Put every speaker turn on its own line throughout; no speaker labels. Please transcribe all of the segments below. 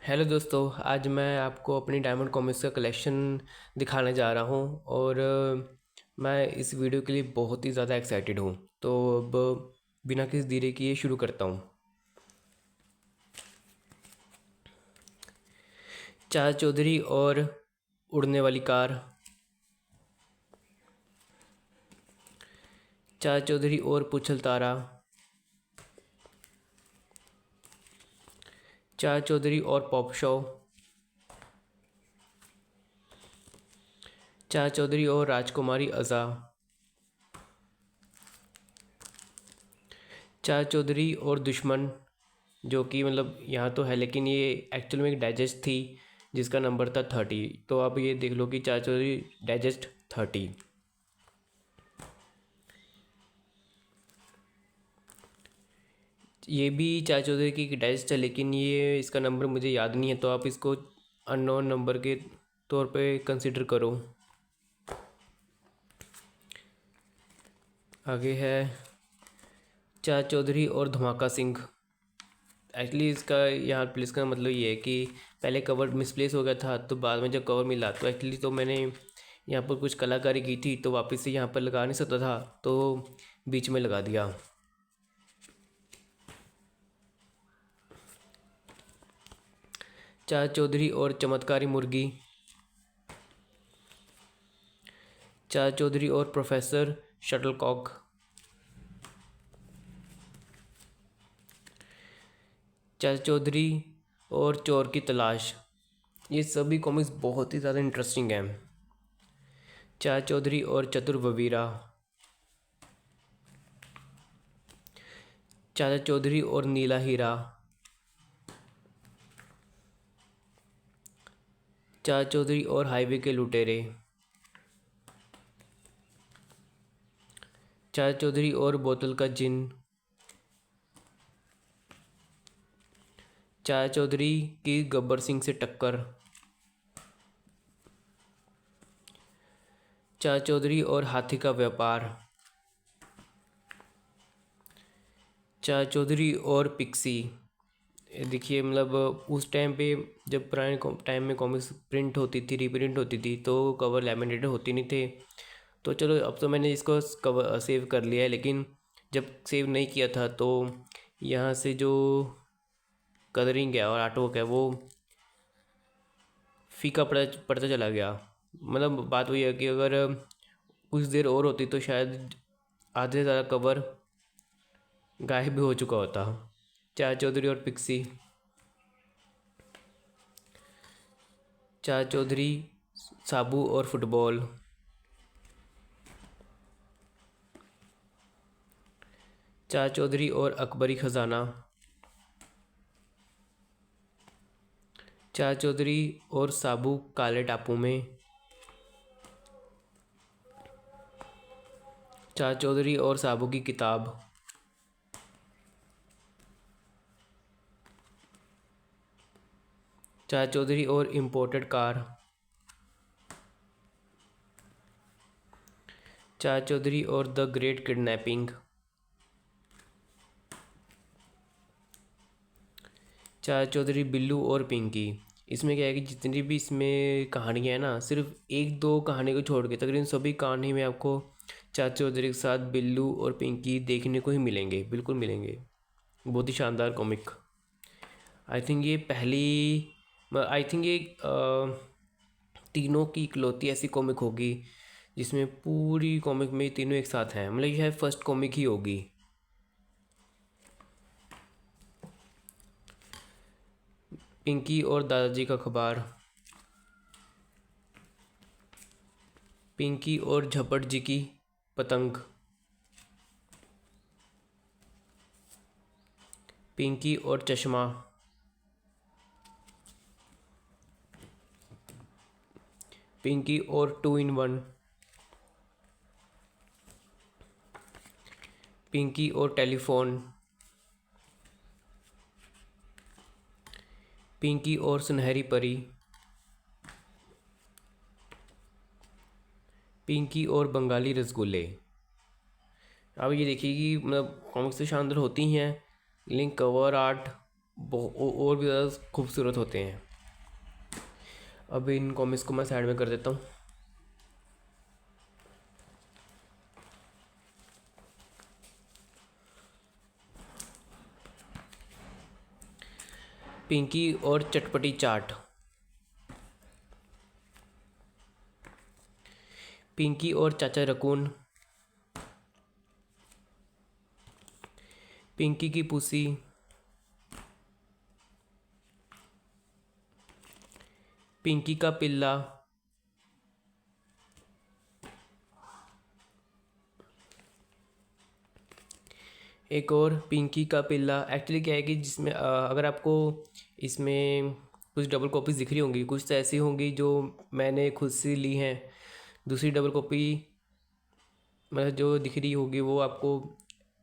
Hello दोस्तों, आज मैं आपको अपनी डायमंड कॉमिक्स का कलेक्शन दिखाने जा रहा हूँ और मैं इस वीडियो के लिए बहुत ही ज़्यादा एक्साइटेड हूँ। तो अब बिना किसी देरी किए शुरू करता हूँ। चाचा चौधरी और उड़ने वाली कार। चाचा चौधरी और पुछल तारा। चाचा चौधरी और पॉप शो। चाचा चौधरी और राजकुमारी अज़ा। चाचा चौधरी और दुश्मन, जो कि मतलब यहाँ तो है लेकिन ये एक्चुअल में एक डाइजेस्ट थी जिसका नंबर था 30। तो आप ये देख लो कि चाचा चौधरी डाइजेस्ट 30। ये भी चाचा चौधरी की एक डाइजेस्ट है लेकिन ये इसका नंबर मुझे याद नहीं है, तो आप इसको अननोन नंबर के तौर पे कंसिडर करो। आगे है चाचा चौधरी और धमाका सिंह। एक्चुअली इसका यहाँ प्लेस का मतलब ये है कि पहले कवर मिसप्लेस हो गया था, तो बाद में जब कवर मिला तो एक्चुअली तो मैंने यहाँ पर कुछ कलाकारी की थी तो वापस से यहाँ पर लगा नहीं सकता था, तो बीच में लगा दिया। चाचा चौधरी और चमत्कारी मुर्गी। चाचा चौधरी और प्रोफेसर शटलकॉक। चाचा चौधरी और चोर की तलाश। ये सभी कॉमिक्स बहुत ही ज़्यादा इंटरेस्टिंग हैं। चाचा चौधरी और चतुर ववीरा। चाचा चौधरी और नीला हीरा। चाचा चौधरी और हाईवे के लुटेरे। चाचा चौधरी और बोतल का जिन। चाचा चौधरी की गब्बर सिंह से टक्कर। चाचा चौधरी और हाथी का व्यापार। चाचा चौधरी और पिक्सी। ये देखिए मतलब उस टाइम पे जब पुराने टाइम में कॉमिक्स प्रिंट होती थी, रीप्रिंट होती थी, तो कवर लैमिनेटेड होती नहीं थे। तो चलो अब तो मैंने इसको कवर सेव कर लिया है, लेकिन जब सेव नहीं किया था तो यहाँ से जो कलरिंग है और आर्टवर्क है वो फीका पड़ता चला गया। मतलब बात वही है कि अगर कुछ देर और होती तो शायद आधे से ज़्यादा कवर गायब भी हो चुका होता। चाचा चौधरी और पिक्सी। चाचा चौधरी साबू और फुटबॉल। चाचा चौधरी और अकबरी खजाना। चाचा चौधरी और साबू काले टापू में। चाचा चौधरी और साबू की किताब। चाचा चौधरी और इम्पोर्टेड कार। चाचा चौधरी और द ग्रेट किडनैपिंग। चाचा चौधरी बिल्लू और पिंकी। इसमें क्या है कि जितनी भी इसमें कहानियाँ हैं ना, सिर्फ एक दो कहानी को छोड़ के तकरीबन सभी कहानी में आपको चाचा चौधरी के साथ बिल्लू और पिंकी देखने को ही मिलेंगे, बिल्कुल मिलेंगे। बहुत ही शानदार कॉमिक। आई थिंक ये पहली आई थिंक ये तीनों की इकलौती ऐसी कॉमिक होगी जिसमें पूरी कॉमिक में तीनों एक साथ हैं। मतलब यह फर्स्ट कॉमिक ही होगी। पिंकी और दादाजी का अखबार। पिंकी और झपट जी की पतंग। पिंकी और चश्मा। पिंकी और 2 in 1। पिंकी और टेलीफोन। पिंकी और सुनहरी परी। पिंकी और बंगाली रसगुल्ले। अब ये देखिए कि मतलब कॉमिक्स तो शानदार होती ही हैं, लेकिन कवर आर्ट और भी ज़्यादा खूबसूरत होते हैं। अब इन कॉमिक्स को मैं साइड में कर देता हूँ। पिंकी और चटपटी चाट। पिंकी और चाचा रकून। पिंकी की पुसी। पिंकी का पिल्ला। एक और पिंकी का पिल्ला। एक्चुअली क्या है कि जिसमें अगर आपको इसमें कुछ डबल कॉपीज दिख रही होंगी, कुछ तो ऐसी होंगी जो मैंने खुद से ली हैं। दूसरी डबल कॉपी मतलब जो दिख रही होगी वो आपको,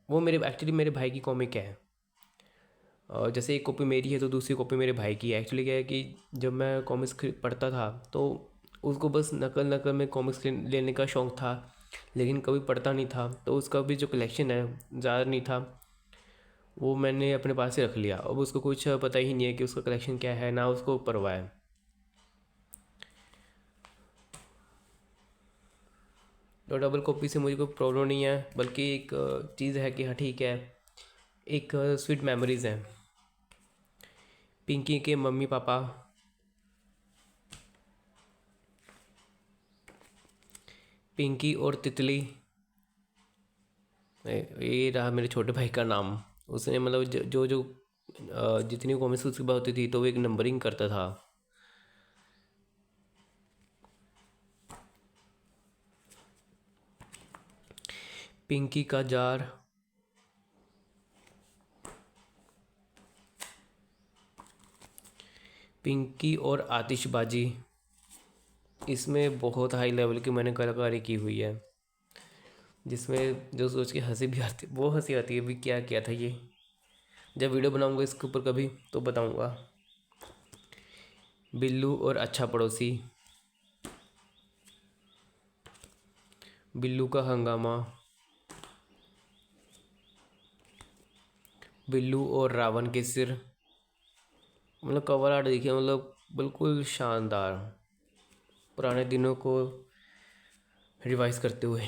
वो मेरे एक्चुअली मेरे भाई की कॉमिक है। और जैसे एक कॉपी मेरी है तो दूसरी कॉपी मेरे भाई की है। एक्चुअली क्या है कि जब मैं कॉमिक्स पढ़ता था तो उसको बस नकल नकल में कॉमिक्स लेने का शौक़ था, लेकिन कभी पढ़ता नहीं था। तो उसका भी जो कलेक्शन है ज़्यादा नहीं था, वो मैंने अपने पास ही रख लिया। अब उसको कुछ पता ही नहीं है कि उसका कलेक्शन क्या है, ना उसको परवाह है। तो डबल कॉपी से मुझे कोई प्रॉब्लम नहीं है, बल्कि एक चीज़ है कि हाँ ठीक है, एक स्वीट मेमोरीज़ हैं। पिंकी के मम्मी पापा। पिंकी और तितली। ये रहा मेरे छोटे भाई का नाम। उसने मतलब जो जो जितनी कॉमिक्स उसकी बात होती थी तो वो एक नंबरिंग करता था। पिंकी का जार। पिंकी और आतिशबाजी। इसमें बहुत हाई लेवल की मैंने कलाकारी की हुई है, जिसमें जो सोच के हंसी भी आती, वो हंसी आती है भी क्या किया था ये। जब वीडियो बनाऊंगा इसके ऊपर कभी तो बताऊंगा। बिल्लू और अच्छा पड़ोसी। बिल्लू का हंगामा। बिल्लू और रावण के सिर। मतलब कवर आर्ट देखिए, मतलब बिल्कुल शानदार, पुराने दिनों को रिवाइज करते हुए।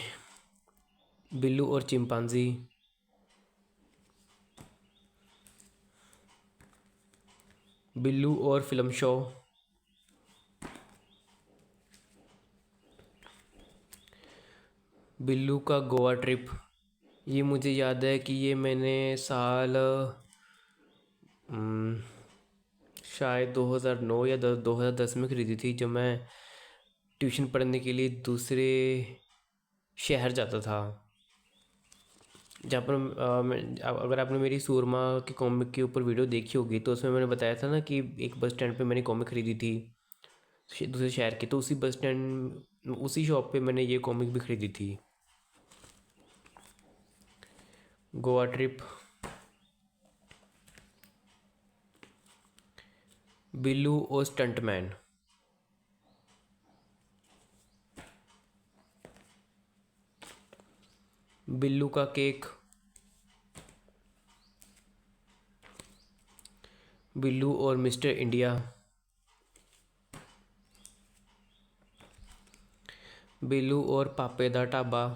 बिल्लू और चिंपांजी। बिल्लू और फिल्म शो। बिल्लू का गोवा ट्रिप। ये मुझे याद है कि ये मैंने साल हम्म, शायद 2009 या 2010 में ख़रीदी थी, जब मैं ट्यूशन पढ़ने के लिए दूसरे शहर जाता था। जहाँ पर अगर आपने मेरी सूरमा की कॉमिक के ऊपर वीडियो देखी होगी तो उसमें मैंने बताया था ना कि एक बस स्टैंड पे मैंने कॉमिक ख़रीदी थी दूसरे शहर की, तो उसी बस स्टैंड उसी शॉप पे मैंने ये कॉमिक भी ख़रीदी थी, गोवा ट्रिप। बिल्लू और स्टंटमैन। बिल्लू का केक। बिल्लू और मिस्टर इंडिया। बिल्लू और पापे दा ढाबा।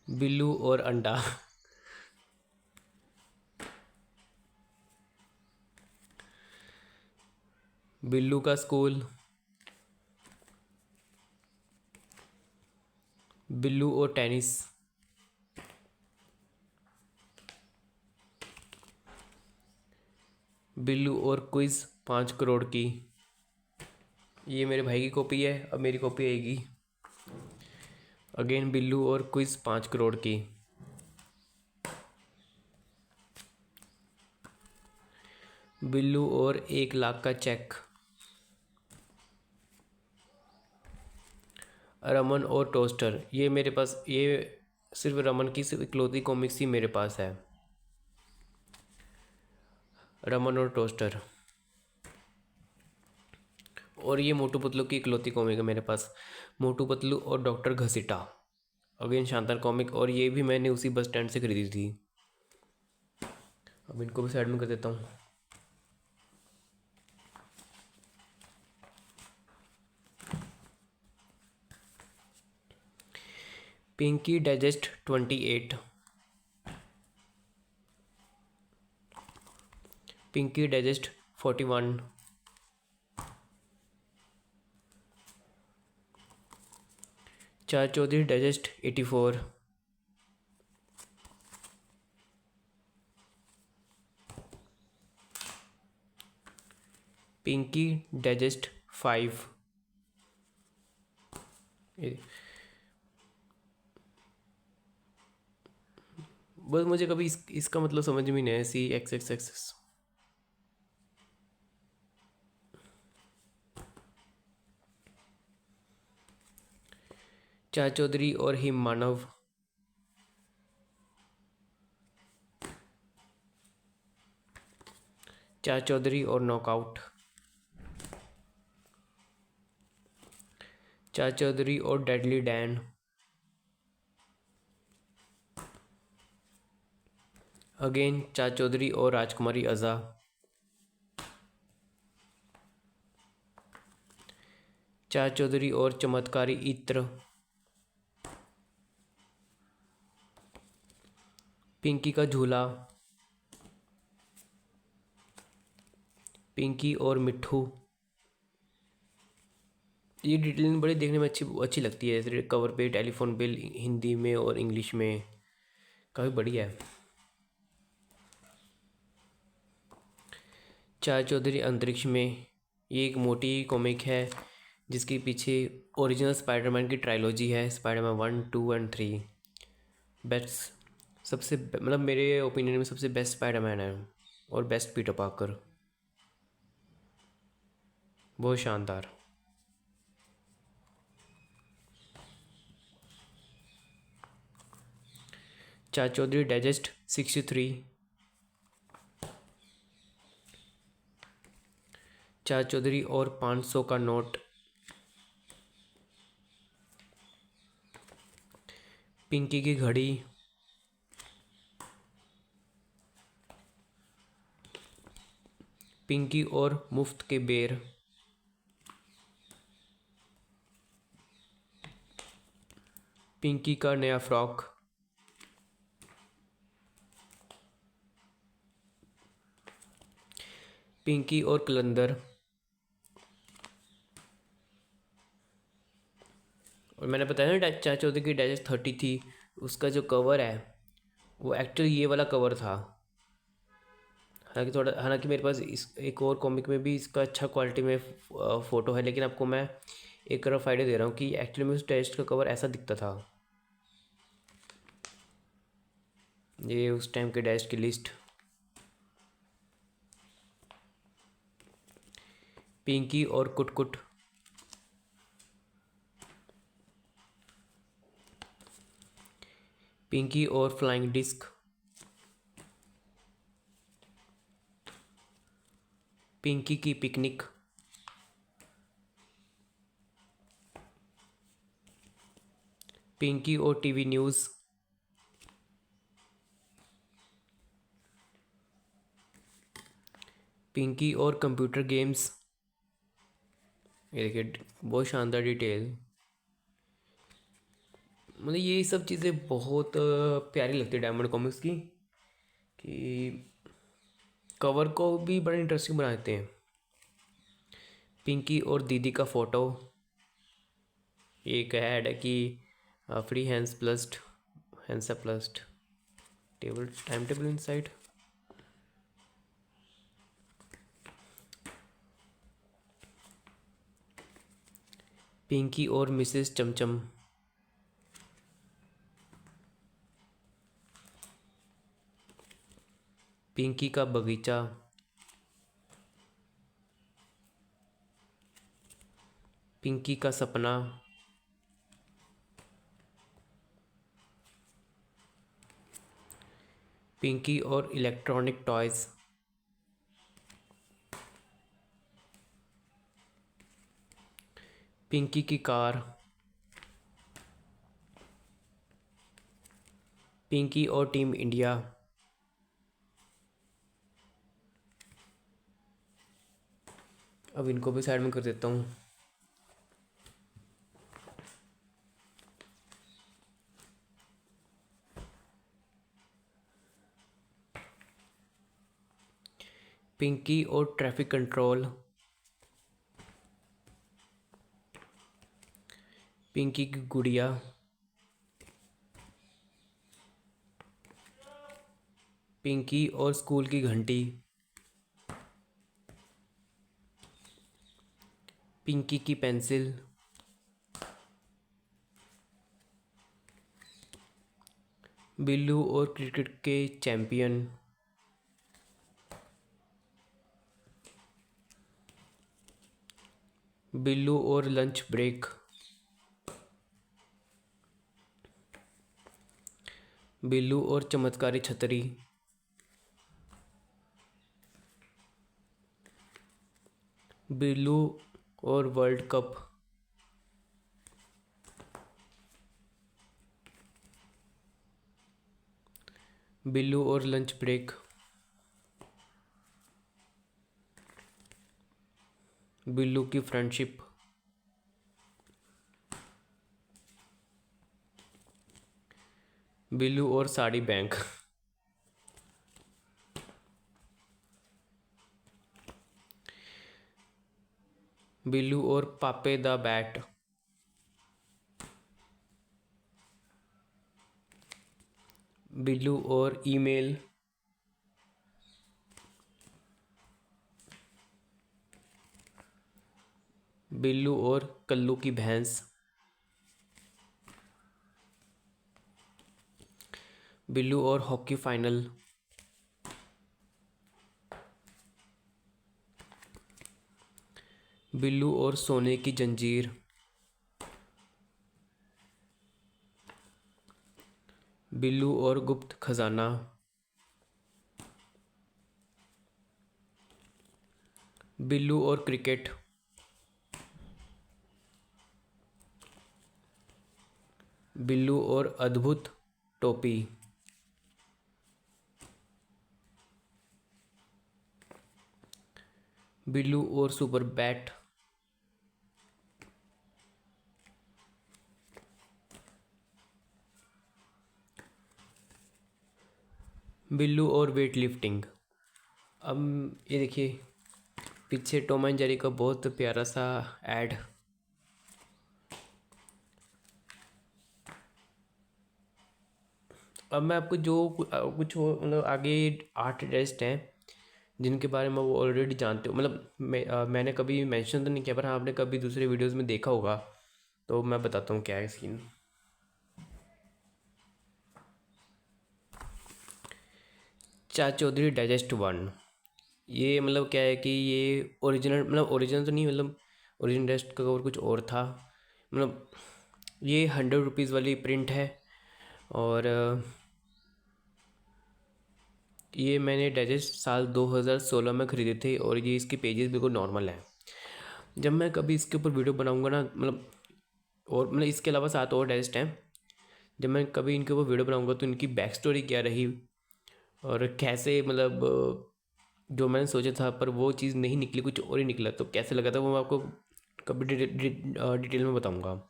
बिल्लू और अंडा। बिल्लू का स्कूल। बिल्लू और टेनिस। बिल्लू और क्विज़ 5 करोड़ की। ये मेरे भाई की कॉपी है, अब मेरी कॉपी आएगी। अगेन बिल्लू और क्विज़ 5 करोड़ की। बिल्लू और 1 लाख का चेक। रमन और टोस्टर। ये मेरे पास, ये सिर्फ रमन की सिर्फ इकलौती कॉमिक्स ही मेरे पास है, रमन और टोस्टर। और ये मोटू पतलू की इकलौती कॉमिक है मेरे पास, मोटू पतलू और डॉक्टर घसीटा। अगेन शानदार कॉमिक, और ये भी मैंने उसी बस स्टैंड से खरीदी थी। अब इनको भी साइड में कर देता हूँ। पिंकी डाइजेस्ट 28, पिंकी डाइजेस्ट 41, चार चौधरी डाइजेस्ट 84, पिंकी डाइजेस्ट 5। बस मुझे कभी इसका मतलब समझ में नहीं है, CXXX। चार चौधरी और हिम मानव, चार चौधरी और नॉकआउट, चार चौधरी और डेडली डैन, अगेन चार चौधरी और राजकुमारी अज़ा, चार चौधरी और चमत्कारी इत्र, पिंकी का झूला, पिंकी और मिट्ठू। ये डिटेलिंग बड़ी देखने में अच्छी अच्छी लगती है, जैसे कवर पे टेलीफोन बिल हिंदी में और इंग्लिश में, काफ़ी बढ़िया है। चार चौधरी अंतरिक्ष में, ये एक मोटी कॉमिक है जिसके पीछे ओरिजिनल स्पाइडरमैन की ट्रायलॉजी है, स्पाइडरमैन 1, 2 एंड 3। बेस्ट, सबसे मतलब मेरे ओपिनियन में सबसे बेस्ट स्पाइडरमैन है, और बेस्ट पीटर पार्कर, बहुत शानदार। चार चौधरी डाइजेस्ट 63, चार चौधरी और 500 का नोट, पिंकी की घड़ी, पिंकी और मुफ्त के बेर, पिंकी का नया फ्रॉक, पिंकी और कलंदर। और मैंने बताया ना चाचा चौधरी की डाइजेस्ट 30 थी, उसका जो कवर है वो एक्चुअली ये वाला कवर था। हालांकि मेरे पास इस एक और कॉमिक में भी इसका अच्छा क्वालिटी में फ़ोटो है, लेकिन आपको मैं एक रफ आइडिया दे रहा हूँ कि एक्चुअली में उस डाइजेस्ट का कवर ऐसा दिखता था। ये उस टाइम के डाइजेस्ट की लिस्ट। पिंकी और कुट, पिंकी और फ्लाइंग डिस्क, पिंकी की पिकनिक, पिंकी और टीवी न्यूज़, पिंकी और कंप्यूटर गेम्स। ये देखिए बहुत शानदार डिटेल। मतलब ये सब चीज़ें बहुत प्यारी लगती है डायमंड कॉमिक्स की, कि कवर को भी बड़ा इंटरेस्टिंग बना देते हैं। पिंकी और दीदी का फ़ोटो, एक ऐड है कि फ्री हैंड्स प्लस्ड, हैंड्स प्लस्ड, table time table inside. Pinky और मिसेस चमचम, पिंकी का बगीचा, पिंकी का सपना, पिंकी और इलेक्ट्रॉनिक टॉयज़, पिंकी की कार, पिंकी और टीम इंडिया। अब इनको भी साइड में कर देता हूँ। पिंकी और ट्रैफिक कंट्रोल। पिंकी की गुड़िया। पिंकी और स्कूल की घंटी। पिंकी की पेंसिल। बिल्लू और क्रिकेट के चैंपियन। बिल्लू और लंच ब्रेक। बिल्लू और चमत्कारी छतरी। बिल्लू और वर्ल्ड कप। बिल्लू और लंच ब्रेक। बिल्लू की फ्रेंडशिप। बिल्लू और साड़ी बैंक। बिल्लू और पापे द बैट। बिल्लू और ईमेल। बिल्लू और कल्लू की भैंस। बिल्लू और हॉकी फाइनल। बिल्लू और सोने की जंजीर। बिल्लू और गुप्त खजाना। बिल्लू और क्रिकेट। बिल्लू और अद्भुत टोपी। बिल्लू और सुपर बैट। बिल्लू और वेट लिफ्टिंग। अब ये देखिए, पीछे टॉम एंड जेरी का बहुत प्यारा सा ऐड। अब मैं आपको जो कुछ मतलब आगे 8 टेस्ट हैं जिनके बारे में वो ऑलरेडी जानते हो, मतलब मैंने कभी मेंशन तो नहीं किया, पर हाँ आपने कभी दूसरे वीडियोस में देखा होगा, तो मैं बताता हूँ क्या है सीन। चार चौधरी डाइजेस्ट 1। ये मतलब क्या है कि ये ओरिजिनल, मतलब ओरिजिनल तो नहीं, मतलब ओरिजिनल टेस्ट का और कुछ और था। मतलब ये 100 रुपीज़ वाली प्रिंट है। और ये मैंने डाइजेस्ट साल 2016 में ख़रीदे थे, और ये इसके पेजेस बिल्कुल नॉर्मल हैं। जब मैं कभी इसके ऊपर वीडियो बनाऊंगा ना, मतलब और मतलब इसके अलावा 7 और डाइजेस्ट हैं, जब मैं कभी इनके ऊपर वीडियो बनाऊंगा तो इनकी बैक स्टोरी क्या रही और कैसे, मतलब जो मैंने सोचा था पर वो चीज़ नहीं निकली, कुछ और ही निकला, तो कैसे लगा था वो मैं आपको कभी डिटेल में बताऊंगा।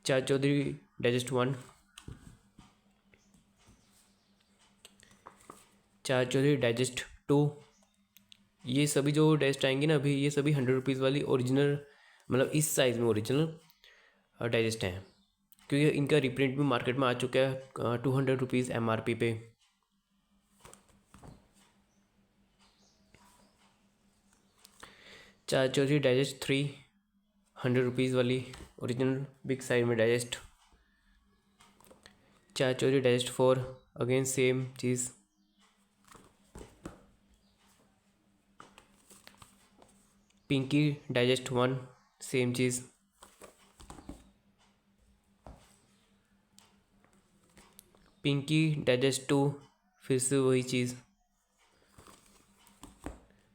चार चौधरी डाइजेस्ट 1। चार चौधरी डाइजेस्ट 2। ये सभी जो डाइजेस्ट आएंगे ना अभी, ये सभी 100 रुपीज़ वाली ओरिजिनल, मतलब इस साइज़ में ओरिजिनल डाइजेस्ट हैं, क्योंकि इनका रिप्रिंट भी मार्केट में आ चुका है 200 रुपीज़ MRP पे। चार चौधरी डाइजेस्ट 3, 100 रुपीज़ वाली ओरिजिनल बिग साइज में डाइजेस्ट। चार चौधरी डाइजेस्ट 4, अगेन सेम चीज़। पिंकी डाइजेस्ट 1, सेम चीज़। पिंकी डाइजेस्ट 2, फिर से वही चीज़।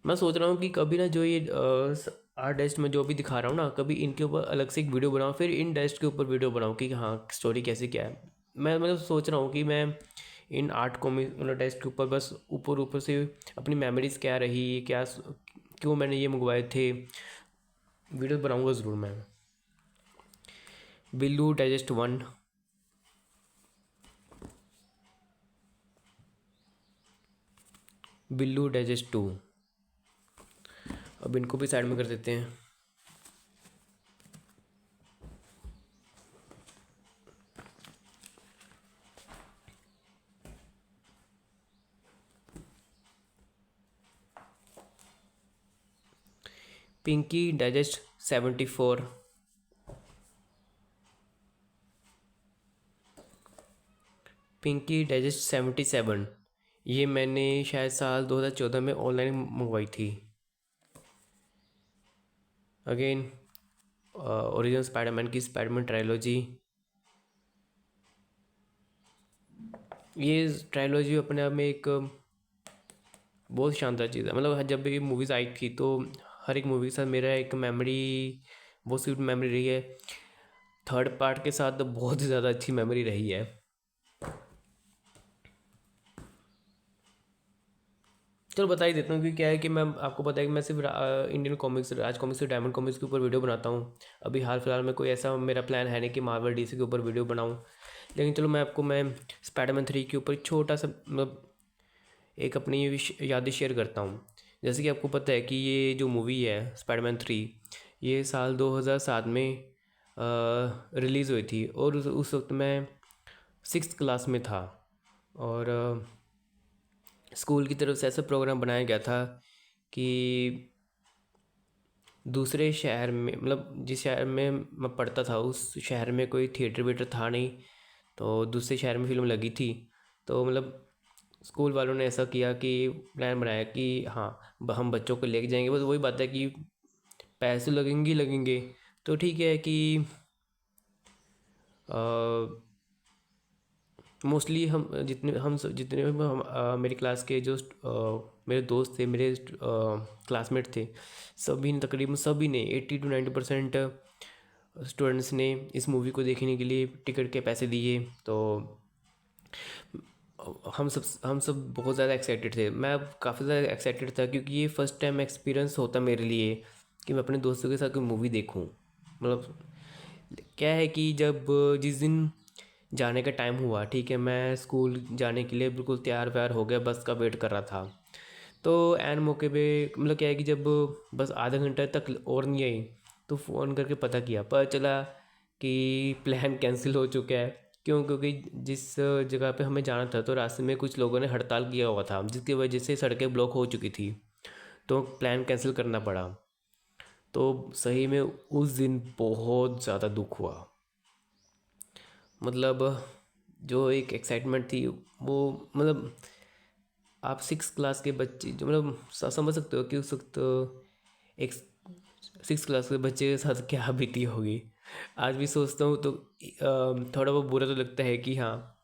मैं सोच रहा हूँ कि कभी ना जो ये आर्ट डाइजेस्ट में जो भी दिखा रहा हूँ ना, कभी इनके ऊपर अलग से एक वीडियो बनाऊँ, फिर इन डाइजेस्ट के ऊपर वीडियो बनाऊँ कि हाँ स्टोरी कैसे क्या है। मैं मतलब सोच रहा हूँ कि मैं इन 8 कॉमिक मतलब टेस्ट के ऊपर बस ऊपर ऊपर से अपनी मेमोरीज क्या रही, क्या क्यों मैंने ये मंगवाए थे, वीडियो बनाऊंगा ज़रूर मैं। Billoo digest 1, Billoo digest 2। अब इनको भी साइड में कर देते हैं। Pinky digest 74, Pinky digest 77। ये मैंने शायद साल 2014 में ऑनलाइन मंगवाई थी। अगेन ओरिजिनल स्पाइडरमैन की स्पाइडरमैन ट्रायलॉजी। ये ट्रायलॉजी अपने आप में एक बहुत शानदार चीज़ है। मतलब जब भी मूवीज़ आई थी तो हर एक मूवी के साथ मेरा एक मेमोरी, बहुत स्वीट मेमोरी रही है। थर्ड पार्ट के साथ तो बहुत ही ज़्यादा अच्छी मेमोरी रही है। चलो बता ही देता हूँ कि क्या है कि मैं आपको पता है कि मैं सिर्फ इंडियन कॉमिक्स, राज कॉमिक्स और डायमंड कॉमिक्स के ऊपर वीडियो बनाता हूँ। अभी हाल फिलहाल में कोई ऐसा मेरा प्लान है नहीं कि मार्वल डीसी के ऊपर वीडियो बनाऊँ। लेकिन चलो मैं स्पाइडरमैन 3 के ऊपर एक छोटा सा मतलब एक अपनी यादें शेयर करता हूँ। जैसे कि आपको पता है कि ये जो मूवी है स्पाइडरमैन 3, ये साल 2007 में रिलीज़ हुई थी और उस वक्त मैं 6th क्लास में था। और स्कूल की तरफ से ऐसा प्रोग्राम बनाया गया था कि दूसरे शहर में, मतलब जिस शहर में मैं पढ़ता था उस शहर में कोई थिएटर वीटर था नहीं, तो दूसरे शहर में फिल्म लगी थी। तो मतलब स्कूल वालों ने ऐसा किया कि प्लान बनाया कि हाँ हम बच्चों को लेके जाएंगे। बस वही बात है कि पैसे लगेंगे ही लगेंगे। तो ठीक है कि मोस्टली जितने भी मेरी क्लास के जो मेरे दोस्त थे, मेरे क्लासमेट थे, सभी ने तकरीबन सभी ने 80 to 90% स्टूडेंट्स ने इस मूवी को देखने के लिए टिकट के पैसे दिए। तो हम सब बहुत ज़्यादा एक्साइटेड थे। मैं काफ़ी ज़्यादा एक्साइटेड था क्योंकि ये फ़र्स्ट टाइम एक्सपीरियंस होता मेरे लिए कि मैं अपने दोस्तों के साथ कोई मूवी देखूं। मतलब क्या है कि जब जिस दिन जाने का टाइम हुआ, ठीक है, मैं स्कूल जाने के लिए बिल्कुल तैयार व्यार हो गया, बस का वेट कर रहा था। तो एन मौके पे मतलब क्या है कि जब बस आधा घंटा तक और नहीं आई तो फ़ोन करके पता किया, पता चला कि प्लान कैंसिल हो चुका है। क्यों? क्योंकि जिस जगह पे हमें जाना था तो रास्ते में कुछ लोगों ने हड़ताल किया हुआ था जिसकी वजह से सड़कें ब्लॉक हो चुकी थी, तो प्लान कैंसिल करना पड़ा। तो सही में उस दिन बहुत ज़्यादा दुख हुआ। मतलब जो एक एक्साइटमेंट थी वो, मतलब आप 6 क्लास के बच्चे जो मतलब समझ सकते हो कि उस वक्त एक 6 क्लास के बच्चे के साथ क्या बीती होगी। आज भी सोचता हूँ तो थोड़ा बहुत बुरा तो लगता है कि हाँ,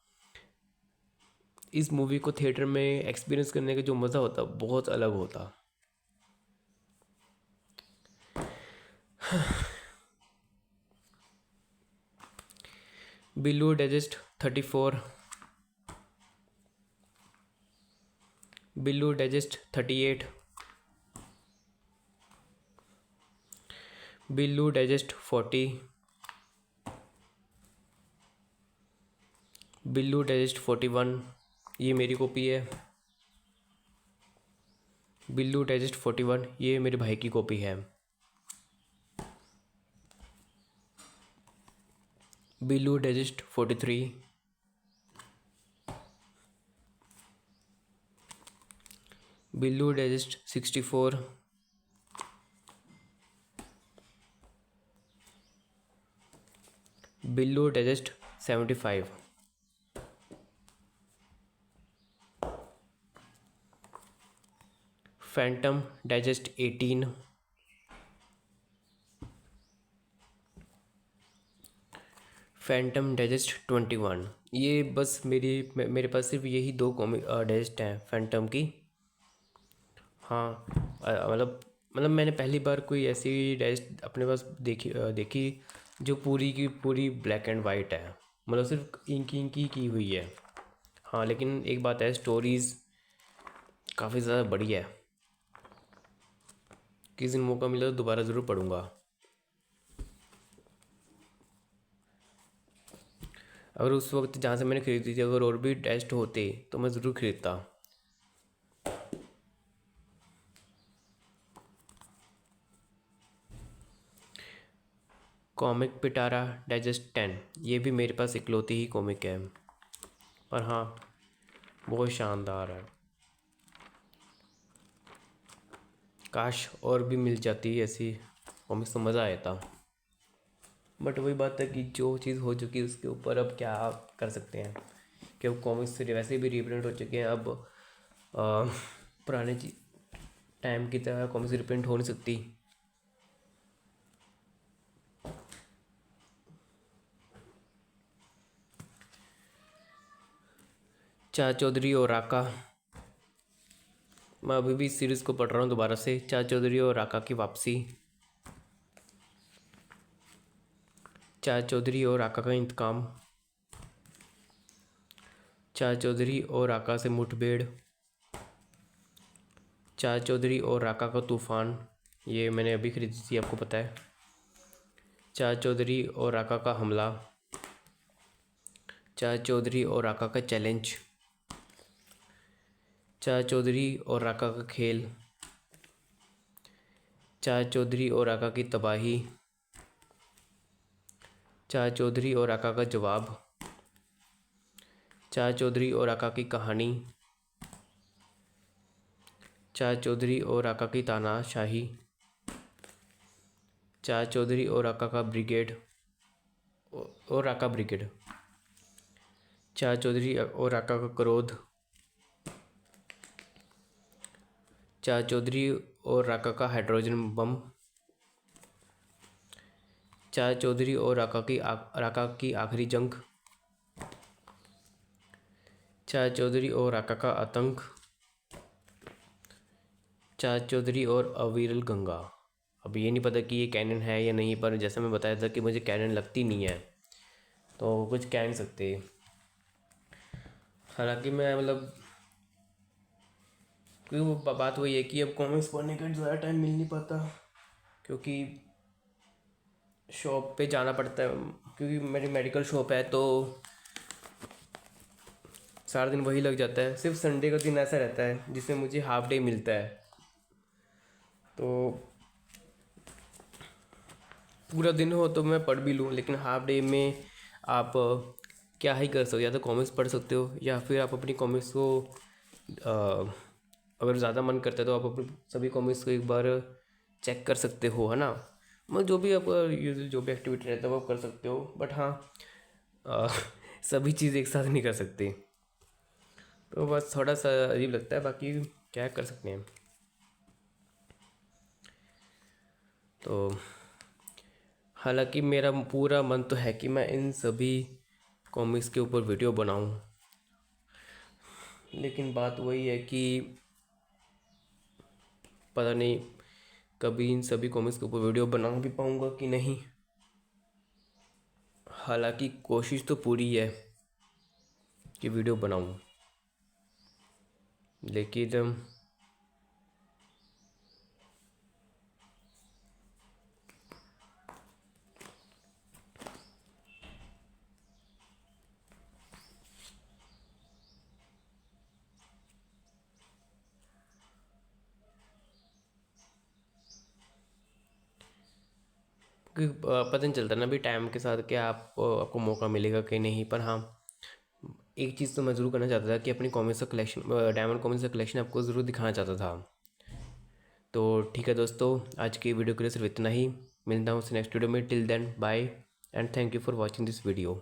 इस मूवी को थिएटर में एक्सपीरियंस करने का जो मज़ा होता बहुत अलग होता। Billu digest 34, Billu digest 38, Billu digest 40, Billu digest 41, ये मेरी कॉपी है। बिल्लू डाइजेस्ट 41, ये मेरे भाई की कॉपी है। Billu digest 43, Billu digest 64, Billu digest 75, Phantom digest 18, Phantom digest 21। ये बस मेरे पास सिर्फ यही दो कॉमिक डाइजेस्ट हैं फैंटम की। हाँ मतलब मैंने पहली बार कोई ऐसी डाइजेस्ट अपने पास देखी जो पूरी की पूरी ब्लैक एंड वाइट है। मतलब सिर्फ इंकी इंकी की हुई है। हाँ लेकिन एक बात है, स्टोरीज़ काफ़ी ज़्यादा बढ़िया है। किस दिन मौका मिला तो दोबारा ज़रूर पढ़ूँगा। अगर उस वक्त जहाँ से मैंने ख़रीदी थी अगर और भी टेस्ट होते तो मैं ज़रूर ख़रीदता। कॉमिक पिटारा डाइजेस्ट 10, ये भी मेरे पास इकलौती ही कॉमिक है, पर हाँ बहुत शानदार है। काश और भी मिल जाती ऐसी कॉमिक्स तो मज़ा आता। बट वही बात है कि जो चीज़ हो चुकी है उसके ऊपर अब क्या कर सकते हैं, कि अब कॉमिक्स वैसे भी रीप्रिंट हो चुके हैं। अब पुराने टाइम की तरह कॉमिक्स रीप्रिंट हो नहीं सकती। चाचा चौधरी और राका, मैं अभी भी इस सीरीज़ को पढ़ रहा हूँ दोबारा से। चाचा चौधरी और राका की वापसी, चाचा चौधरी और राका का इंतकाम, चाचा चौधरी और राका से मुठभेड़, चाचा चौधरी और राका का तूफ़ान, ये मैंने अभी खरीदी थी आपको पता है। चाचा चौधरी और राका का हमला, चाचा चौधरी और राका का चैलेंज, चाचा चौधरी और राका का खेल, चाचा चौधरी और राका की तबाही, चाचा चौधरी और राका का जवाब, चाचा चौधरी और राका की कहानी, चाचा चौधरी और राका की तानाशाही, चाचा चौधरी और राका का ब्रिगेड और राका ब्रिगेड, चाचा चौधरी और राका का क्रोध, चाचा चौधरी और राका का हाइड्रोजन बम, चाचा चौधरी और राका की आखिरी जंग, चाचा चौधरी और राका का आतंक, चाचा चौधरी और अविरल गंगा। अब ये नहीं पता कि ये कैनन है या नहीं, पर जैसे मैं बताया था कि मुझे कैनन लगती नहीं है तो कुछ कह नहीं सकते। हालांकि मैं मतलब क्योंकि वो बात वही है कि अब कॉमिक्स पढ़ने का ज़्यादा टाइम मिल नहीं पाता, क्योंकि शॉप पे जाना पड़ता है, क्योंकि मेरी मेडिकल शॉप है तो सारा दिन वही लग जाता है। सिर्फ संडे का दिन ऐसा रहता है जिसमें मुझे हाफ डे मिलता है, तो पूरा दिन हो तो मैं पढ़ भी लूँ, लेकिन हाफ डे में आप क्या ही कर सकते हो, या तो कॉमिक्स पढ़ सकते हो या फिर आप अपनी कॉमिक्स को अगर ज़्यादा मन करता है तो आप अपनी सभी कॉमिक्स को एक बार चेक कर सकते हो, है ना। मतलब जो भी आपका यूजुअल जो भी एक्टिविटी रहता है वो आप कर सकते हो, बट हाँ अ, सभी चीज़ एक साथ नहीं कर सकते, तो बस थोड़ा सा अजीब लगता है, बाकी क्या कर सकते हैं। तो हालांकि मेरा पूरा मन तो है कि मैं इन सभी कॉमिक्स के ऊपर वीडियो बनाऊं, लेकिन बात वही है कि पता नहीं कभी इन सभी कॉमिक्स के ऊपर वीडियो बना भी पाऊंगा कि नहीं। हालांकि कोशिश तो पूरी है कि वीडियो बनाऊं, लेकिन पता नहीं चलता ना भी टाइम के साथ कि आपको मौका मिलेगा कि नहीं। पर हाँ एक चीज़ तो मैं ज़रूर करना चाहता था कि अपनी कॉमिक्स का कलेक्शन, डायमंड कॉमिक्स का कलेक्शन आपको ज़रूर दिखाना चाहता था। तो ठीक है दोस्तों, आज की वीडियो के लिए सिर्फ इतना ही। मिलता हूँ नेक्स्ट वीडियो में। Till then bye and thank you for watching this video.